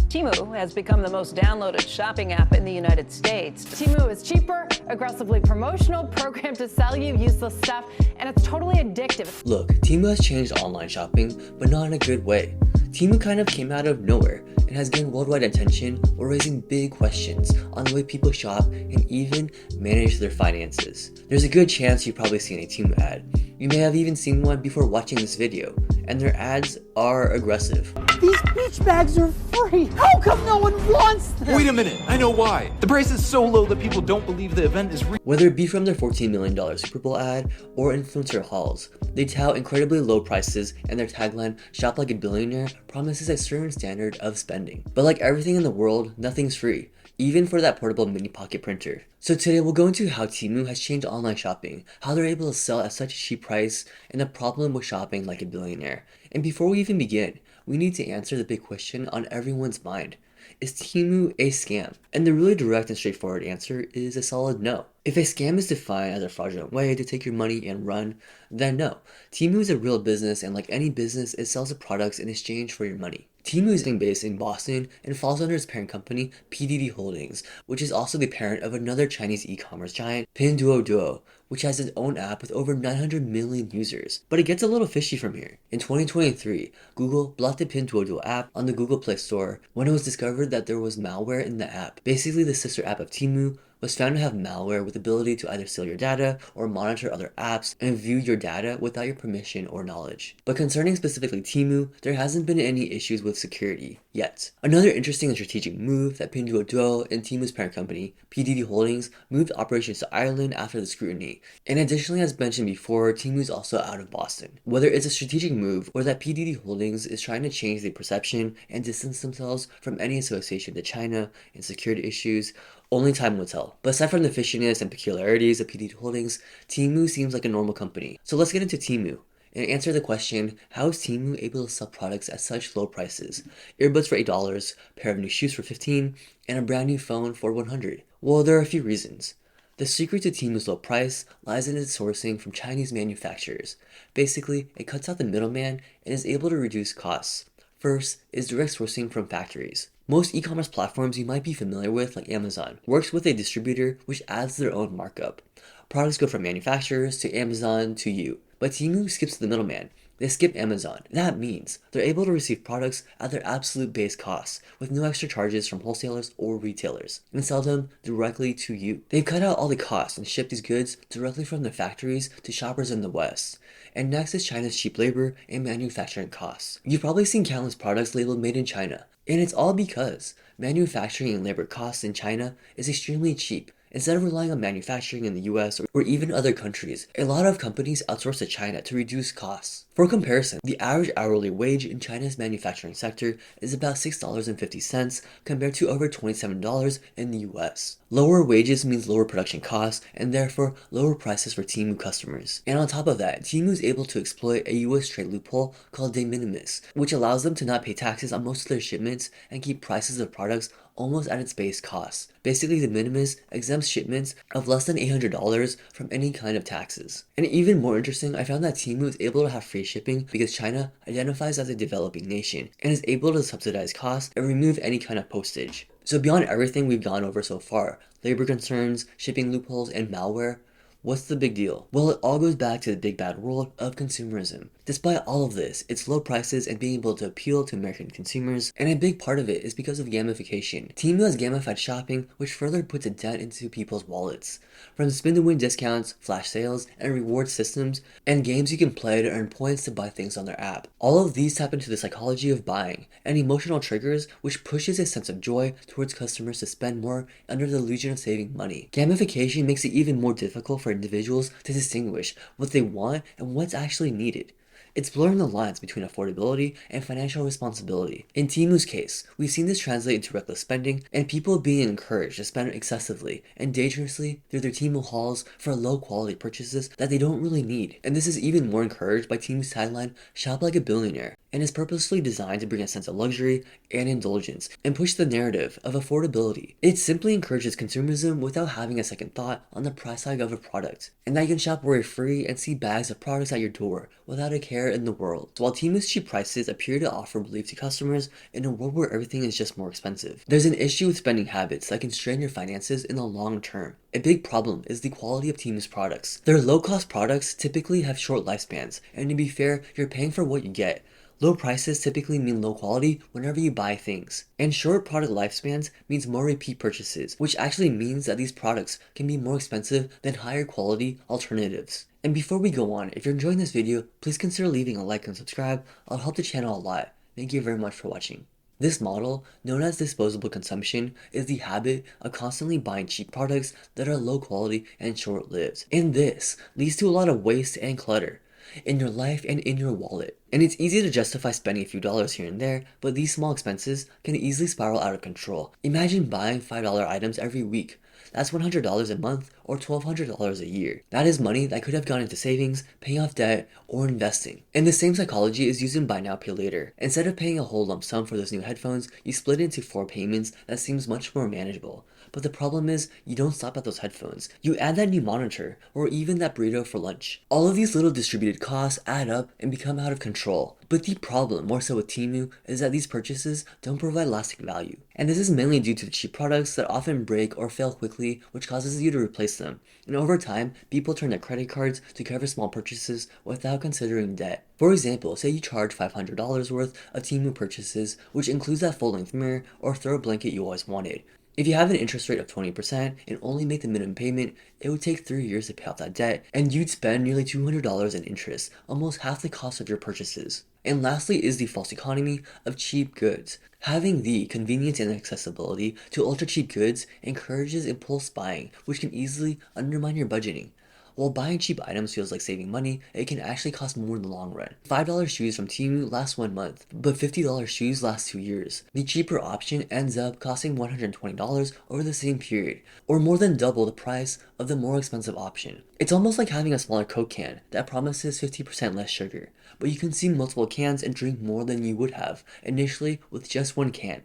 Temu has become the most downloaded shopping app in the United States. Temu is cheaper, aggressively promotional, programmed to sell you useless stuff, and it's totally addictive. Look, Temu has changed online shopping, but not in a good way. Temu kind of came out of nowhere and has gained worldwide attention while raising big questions on the way people shop and even manage their finances. There's a good chance you've probably seen a Temu ad. You may have even seen one before watching this video, and their ads are aggressive. These beach bags are free! How come no one wants them? Wait a minute, I know why. The price is so low that people don't believe the event is real. Whether it be from their $14 million Super Bowl ad or influencer hauls, they tout incredibly low prices, and their tagline, "Shop like a billionaire," promises a certain standard of spending. But like everything in the world, nothing's free, even for that portable mini pocket printer. So today we'll go into how Temu has changed online shopping, how they're able to sell at such a cheap price, and the problem with shopping like a billionaire. And before we even begin, we need to answer the big question on everyone's mind. Is Temu a scam? And the really direct and straightforward answer is a solid no. If a scam is defined as a fraudulent way to take your money and run, then no. Temu is a real business, and like any business, it sells the products in exchange for your money. Temu is based in Boston and falls under its parent company, PDD Holdings, which is also the parent of another Chinese e-commerce giant, Pinduoduo, which has its own app with over 900 million users. But it gets a little fishy from here. In 2023, Google blocked the Pinduoduo app on the Google Play Store when it was discovered that there was malware in the app. Basically, the sister app of Temu was found to have malware with the ability to either steal your data or monitor other apps and view your data without your permission or knowledge. But concerning specifically Temu, there hasn't been any issues with security yet. Another interesting and strategic move that Pinduoduo and Temu's parent company, PDD Holdings, moved operations to Ireland after the scrutiny. And additionally, as mentioned before, Temu is also out of Boston. Whether it's a strategic move or that PDD Holdings is trying to change the perception and distance themselves from any association to China and security issues, only time will tell. But aside from the fishiness and peculiarities of PDD Holdings, Temu seems like a normal company. So let's get into Temu and answer the question, how is Temu able to sell products at such low prices? Earbuds for $8, pair of new shoes for $15, and a brand new phone for $100. Well, there are a few reasons. The secret to Temu's low price lies in its sourcing from Chinese manufacturers. Basically, it cuts out the middleman and is able to reduce costs. First is direct sourcing from factories. Most e-commerce platforms you might be familiar with, like Amazon, works with a distributor which adds their own markup. Products go from manufacturers to Amazon to you, but Temu skips the middleman. They skip Amazon. That means they're able to receive products at their absolute base costs with no extra charges from wholesalers or retailers and sell them directly to you. They've cut out all the costs and ship these goods directly from their factories to shoppers in the West. And next is China's cheap labor and manufacturing costs. You've probably seen countless products labeled made in China, and it's all because manufacturing and labor costs in China is extremely cheap. Instead of relying on manufacturing in the US or even other countries, a lot of companies outsource to China to reduce costs. For comparison, the average hourly wage in China's manufacturing sector is about $6.50 compared to over $27 in the US. Lower wages means lower production costs and therefore lower prices for Temu customers. And on top of that, Temu is able to exploit a US trade loophole called de minimis, which allows them to not pay taxes on most of their shipments and keep prices of products almost at its base cost. Basically, de minimis exempts shipments of less than $800 from any kind of taxes. And even more interesting, I found that Temu is able to have free shipping because China identifies as a developing nation and is able to subsidize costs and remove any kind of postage. So beyond everything we've gone over so far, labor concerns, shipping loopholes, and malware, what's the big deal? Well, it all goes back to the big bad world of consumerism. Despite all of this, its low prices and being able to appeal to American consumers, and a big part of it is because of gamification. Temu has gamified shopping, which further puts a dent into people's wallets. From spin-to-win discounts, flash sales, and reward systems, and games you can play to earn points to buy things on their app. All of these tap into the psychology of buying, and emotional triggers which pushes a sense of joy towards customers to spend more under the illusion of saving money. Gamification makes it even more difficult for individuals to distinguish what they want and what's actually needed. It's blurring the lines between affordability and financial responsibility. In Temu's case, we've seen this translate into reckless spending and people being encouraged to spend excessively and dangerously through their Temu hauls for low quality purchases that they don't really need. And this is even more encouraged by Temu's tagline, "Shop like a billionaire." and is purposely designed to bring a sense of luxury and indulgence and push the narrative of affordability. It simply encourages consumerism without having a second thought on the price tag of a product, and that you can shop worry-free and see bags of products at your door without a care in the world. So while Temu's cheap prices appear to offer relief to customers in a world where everything is just more expensive, there's an issue with spending habits that can strain your finances in the long term. A big problem is the quality of Temu's products. Their low-cost products typically have short lifespans, and to be fair, you're paying for what you get. Low prices typically mean low quality whenever you buy things, and short product lifespans means more repeat purchases, which actually means that these products can be more expensive than higher quality alternatives. And before we go on, if you're enjoying this video, please consider leaving a like and subscribe. I'll help the channel a lot. Thank you very much for watching. This model, known as disposable consumption, is the habit of constantly buying cheap products that are low quality and short-lived. And this leads to a lot of waste and clutter in your life and in your wallet. And it's easy to justify spending a few dollars here and there, but these small expenses can easily spiral out of control. Imagine buying $5 items every week. That's $100 a month or $1,200 a year. That is money that could have gone into savings, paying off debt, or investing. And the same psychology is used in buy now, pay later. Instead of paying a whole lump sum for those new headphones, you split it into 4 payments that seems much more manageable. But the problem is, you don't stop at those headphones. You add that new monitor, or even that burrito for lunch. All of these little distributed costs add up and become out of control. But the problem, more so with Temu, is that these purchases don't provide lasting value. And this is mainly due to the cheap products that often break or fail quickly, which causes you to replace them. And over time, people turn to credit cards to cover small purchases without considering debt. For example, say you charge $500 worth of Temu purchases, which includes that full-length mirror or throw blanket you always wanted. If you have an interest rate of 20% and only make the minimum payment, it would take 3 years to pay off that debt, and you'd spend nearly $200 in interest, almost half the cost of your purchases. And lastly is the false economy of cheap goods. Having the convenience and accessibility to ultra cheap goods encourages impulse buying, which can easily undermine your budgeting. While buying cheap items feels like saving money, it can actually cost more in the long run. $5 shoes from Temu last 1 month, but $50 shoes last 2 years. The cheaper option ends up costing $120 over the same period, or more than double the price of the more expensive option. It's almost like having a smaller Coke can that promises 50% less sugar, but you can see multiple cans and drink more than you would have initially with just 1 can.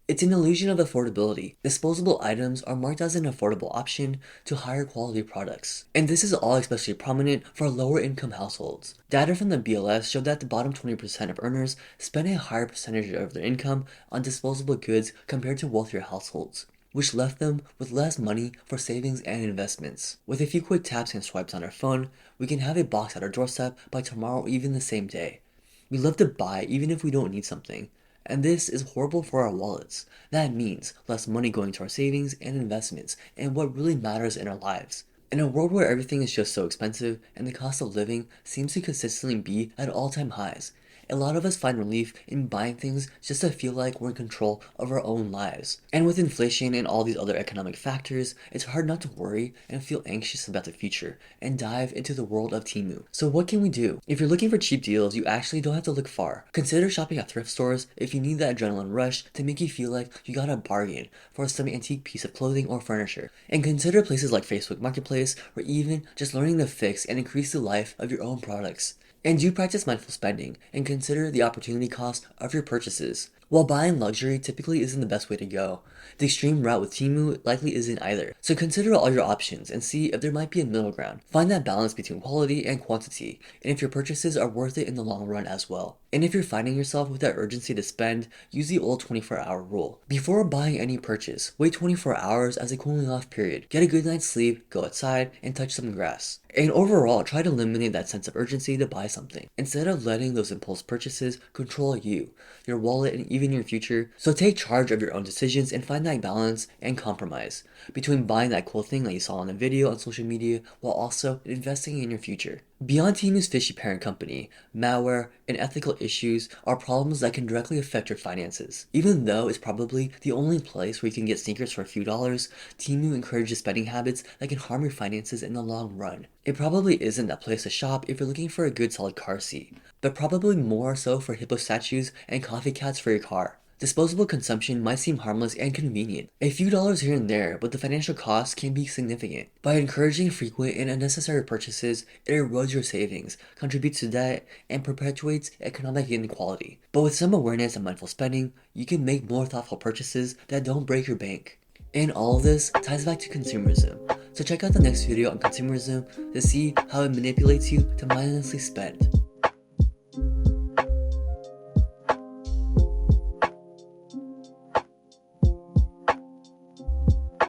It's an illusion of affordability. Disposable items are marked as an affordable option to higher quality products. And this is all especially prominent for lower income households. Data from the BLS showed that the bottom 20% of earners spend a higher percentage of their income on disposable goods compared to wealthier households, which left them with less money for savings and investments. With a few quick taps and swipes on our phone, we can have a box at our doorstep by tomorrow or even the same day. We love to buy even if we don't need something. And this is horrible for our wallets. That means less money going to our savings and investments and what really matters in our lives. In a world where everything is just so expensive and the cost of living seems to consistently be at all-time highs, a lot of us find relief in buying things just to feel like we're in control of our own lives. And with inflation and all these other economic factors, it's hard not to worry and feel anxious about the future and dive into the world of Temu. So what can we do? If you're looking for cheap deals, you actually don't have to look far. Consider shopping at thrift stores if you need that adrenaline rush to make you feel like you got a bargain for some antique piece of clothing or furniture. And consider places like Facebook Marketplace, or even just learning to fix and increase the life of your own products. And do practice mindful spending and consider the opportunity cost of your purchases. While buying luxury typically isn't the best way to go, the extreme route with Temu likely isn't either. So consider all your options and see if there might be a middle ground. Find that balance between quality and quantity, and if your purchases are worth it in the long run as well. And if you're finding yourself with that urgency to spend, use the old 24-hour rule. Before buying any purchase, wait 24 hours as a cooling off period. Get a good night's sleep, go outside, and touch some grass. And overall, try to eliminate that sense of urgency to buy something, instead of letting those impulse purchases control you, your wallet, and even your future. So take charge of your own decisions and find that balance and compromise between buying that cool thing that you saw on the video on social media while also investing in your future. Beyond Temu's fishy parent company, malware, and ethical issues are problems that can directly affect your finances. Even though it's probably the only place where you can get sneakers for a few dollars, Temu encourages spending habits that can harm your finances in the long run. It probably isn't that place to shop if you're looking for a good solid car seat, but probably more so for hippo statues and coffee cats for your car. Disposable consumption might seem harmless and convenient. A few dollars here and there, but the financial cost can be significant. By encouraging frequent and unnecessary purchases, it erodes your savings, contributes to debt, and perpetuates economic inequality. But with some awareness and mindful spending, you can make more thoughtful purchases that don't break your bank. And all of this ties back to consumerism. So check out the next video on consumerism to see how it manipulates you to mindlessly spend.